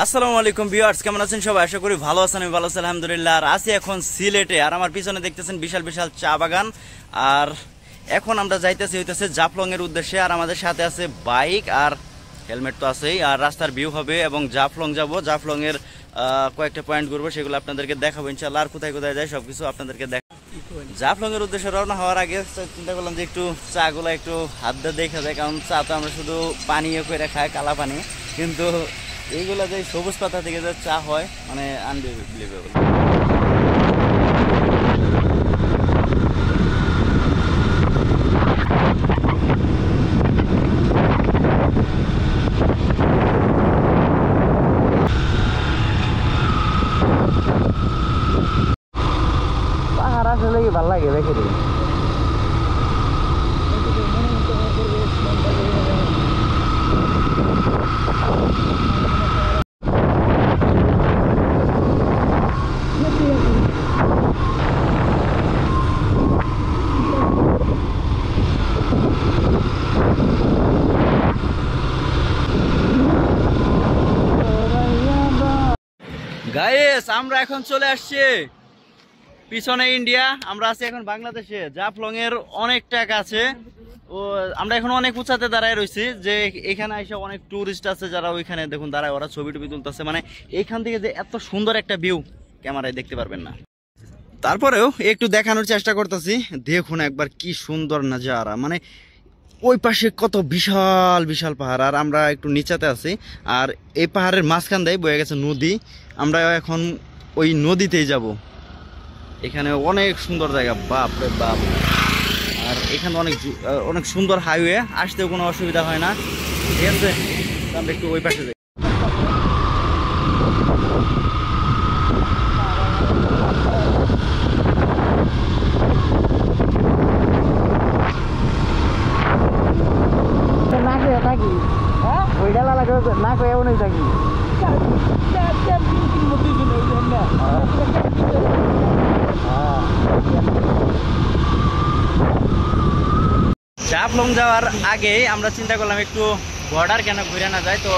আসসালামু আলাইকুম ভিউয়ার্স, কেমন আছেন সবাই? আশা করি ভালো আছেন। আমি ভালো আছি আলহামদুলিল্লাহ। আর আছি এখন সিলেটে, আর আমার পিছনে দেখতেছেন বিশাল বিশাল চা বাগান। আর এখন আমরা যাইতেছি হইতেছে জাফলং এর উদ্দেশ্যে। আর আমাদের সাথে আছে বাইক আর হেলমেট তো আছেই। আর রাস্তার ভিউ হবে এবং জাফলং যাব। জাফলং এর কয়েকটা পয়েন্ট ঘুরবো, সেগুলো আপনাদেরকে দেখাবো ইনশাআল্লাহ। আর কোথায় কোথায় যায় সবকিছু আপনাদেরকে দেখাবো। জাফলং এর উদ্দেশ্যে রওনা হওয়ার আগে চিন্তা করলাম যে একটু চাগুলো একটু হাত দিয়ে দেখা যায়, কারণ চা তো আমরা শুধু পানীয় করে খাই, কালা পানি, কিন্তু এইগুলা যে সবুজ পাতা থেকে যে চা হয় মানে আনবিলিভেবল। পাহাড় আসলে ভালো লাগে দেখে দিই। গাইস, আমরা এখন চলে আসছি পিছনে ইন্ডিয়া, আমরা আছি এখন বাংলাদেশে। জাফলং এর অনেকটা কাছে। ও আমরা এখন অনেক উঁচাতে দাঁড়ায় রয়েছি, যে এখানে এসে অনেক টুরিস্ট আছে যারা ওইখানে দেখুন দাঁড়ায়, ওরা ছবি টবি তুলতেছে। মানে এইখান থেকে যে এত সুন্দর একটা ভিউ ক্যামেরায় দেখতে পারবেন না। তারপরেও একটু দেখানোর চেষ্টা করতেছি। দেখুন একবার কি সুন্দর নাজারা, মানে ওই পাশে কত বিশাল বিশাল পাহাড়, আর আমরা একটু নিচাতে আছি। আর এই পাহাড়ের মাঝখান দিয়ে বয়ে গেছে নদী। আমরা এখন ওই নদীতেই যাব। এখানে অনেক সুন্দর জায়গা, বাপ রে বাপ। আর এখানে অনেক সুন্দর হাইওয়ে, আসতেও কোনো অসুবিধা হয় না। ঠিক আছে, আমরা একটু ওই পাশে যাই। থাকি ওইটা লাগে না কয়ে উনি থাকি জাফলং যাওয়ার আগে আমরা চিন্তা করলাম একটু বর্ডার কেন ঘুরে না যায়। তো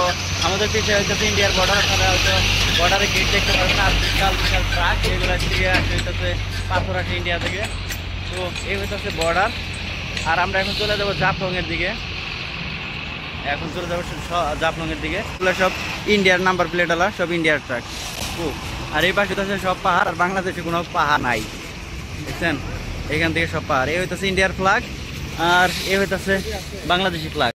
আমাদের পিছিয়ে হইতেছে ইন্ডিয়ার বর্ডার, আপনারা হয়তো বর্ডারে গেট দেখতে পাবেন। আর বিশাল বিশাল ট্রাক এগুলো থেকে আসে হইতেছে পাথর আসে ইন্ডিয়া থেকে। তো এই হইতেছে বর্ডার। আর আমরা এখন চলে যাবো জাফলং এর দিকে। এখন চলে যাবো জাফলং এর দিকে। সব ইন্ডিয়ার নাম্বার প্লেট আলা, সব ইন্ডিয়ার ট্রাক। আর এই পাশে হচ্ছে সব পাহাড়, আর বাংলাদেশে কোনো পাহাড় নাই, দেখছেন? এখান থেকে সব পাহাড়। এই হইতেছে ইন্ডিয়ার ফ্ল্যাগ, আর এই হইতেছে বাংলাদেশি ফ্ল্যাগ।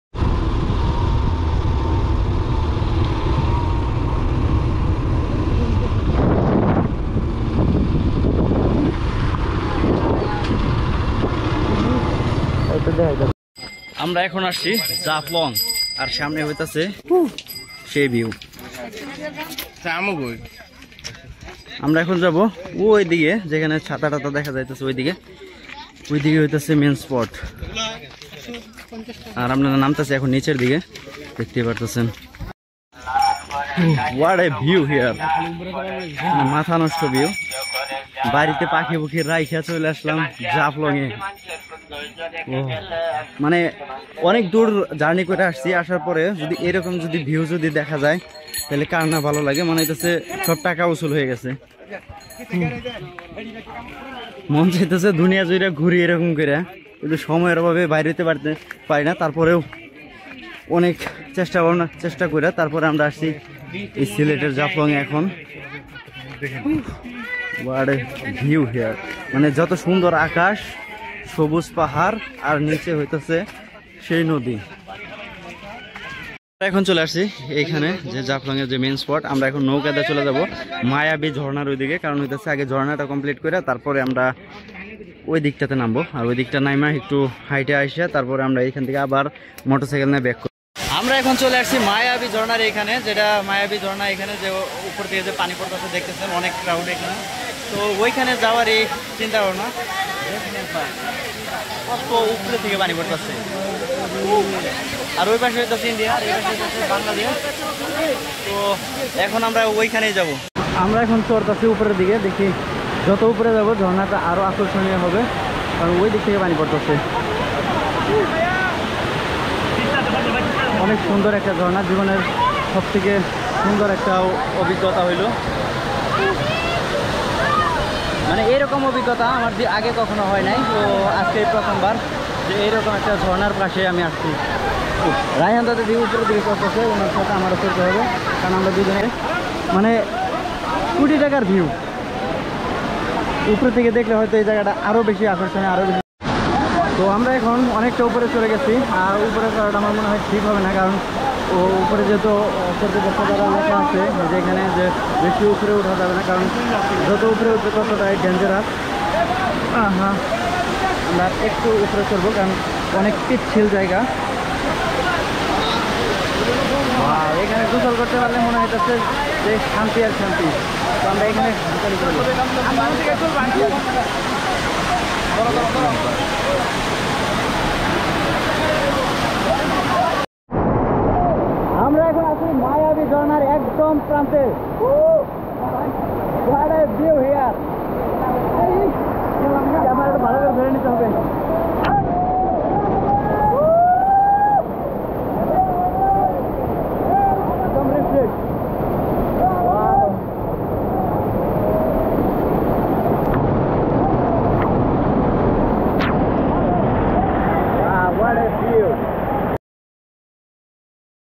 আমরা এখন আসছি জাফলং, আর সামনে হইতেছে সেই ভিউ। আমরা এখন যাব ওই দিকে, যেখানে ছাতা টাতা দেখা যাইতেছে ওইদিকে হইতেছে মেন স্পট। আর আমরা নামতেছি এখন নিচের দিকে, দেখতে পারতেছেন। হোয়াট এ ভিউ হিয়ার, মাথা নষ্ট ভিউ। বাড়িতে পাখি পুখি রাইখা চলে আসলাম জাফলং এ। মানে অনেক দূর জার্নি করে আসছি, আসার পরে যদি এরকম যদি ভিউ যদি দেখা যায় তাহলে কার না ভালো লাগে। মনে হইতেছে সব টাকা উসুল হয়ে গেছে। মন চাইতেছে দুনিয়া জুড়ে ঘুরি এরকম করে, কিন্তু সময়ের অভাবে বাইরে হতে পারি না। তারপরেও অনেক চেষ্টা করে তারপরে আমরা আসছি এই সিলেটের জাফলং এ। এখন হোয়াট এ ভিউ হিয়ার, মানে যত সুন্দর আকাশ, সবুজ পাহাড়, আর নিচে হইতেছে সেই নদী। এখন চলে আসছি এইখানে যে জাফলং এর যে মেন স্পট। আমরা এখন নৌকাতে চলে যাব মায়াবী ঝর্ণার ওইদিকে, কারণ হইতেছে আগে ঝর্ণাটা কমপ্লিট করে তারপরে আমরা ওই দিকটাতে নামবো। আর ওই দিকটা নাইমা একটু হাইটে আসে তারপরে আমরা এইখান থেকে আবার মোটরসাইকেল নিয়ে ব্যাক করব। আমরা এখন চলে আসছি মায়াবী ঝর্ণার এখানে, যেটা মায়াবী ঝর্ণা এখানে যে উপর থেকে যে পানি পড়তেছে দেখতেছেন, অনেক ক্রাউড এখানে। তো ওইখানে যাওয়ার এই চিন্তা ভাবনা, কত উপরে থেকে পানি পড়তেছে। আর ওই পাশে হইতেছে ইন্ডিয়া, আর এই পাশে হইতেছে বাংলাদেশ। তো এখন আমরা ওইখানেই যাব। আমরা এখন চড়তেছি উপরের দিকে, দেখি যত উপরে যাব ঝর্ণাটা আরো আকর্ষণীয় হবে, কারণ ওই দিক থেকে পানি পড়তেছে। অনেক সুন্দর একটা ঝর্ণা, জীবনের সবথেকে সুন্দর একটা অভিজ্ঞতা হইলো। মানে এরকম অভিজ্ঞতা আমার আগে কখনো হয় নাই, তো আজকে প্রথমবার যে এইরকম একটা ঝর্ণার পাশে আমি আসছি। রায়হান দাদা দিয়ে উপরের দিকে করতেছে, ওনার সাথে আমারও করতে হবে, কারণ আমরা দুজনে মানে কোটি টাকার ভিউ। উপর থেকে দেখলে হয়তো এই জায়গাটা আরও বেশি আকর্ষণীয়, আরও বেশি। তো আমরা এখন অনেকটা উপরে চলে গেছি, আর উপরে করাটা আমার মনে হয় ঠিক হবে না, কারণ ও উপরে যেহেতু কর্তৃপক্ষ দ্বারা লেখা আছে যে এখানে যে বেশি উপরে ওঠা যাবে না, কারণ যত উপরে উঠবে ততটাই ডেঞ্জারাস। হ্যাঁ, আমরা একটু উপরে চলবো, কারণ অনেক পিচ্ছিল জায়গা। এখানে গোসল করতে পারলে মনে হইতেছে যে শান্তি আর শান্তি। তো আমরা এখানে আমরা এখন আছি মায়াবী ঝর্ণার একদম প্রান্তে। ভিউ হিয়ার, ক্যামেরাটা ভালো করে ধরে নিতে হবে।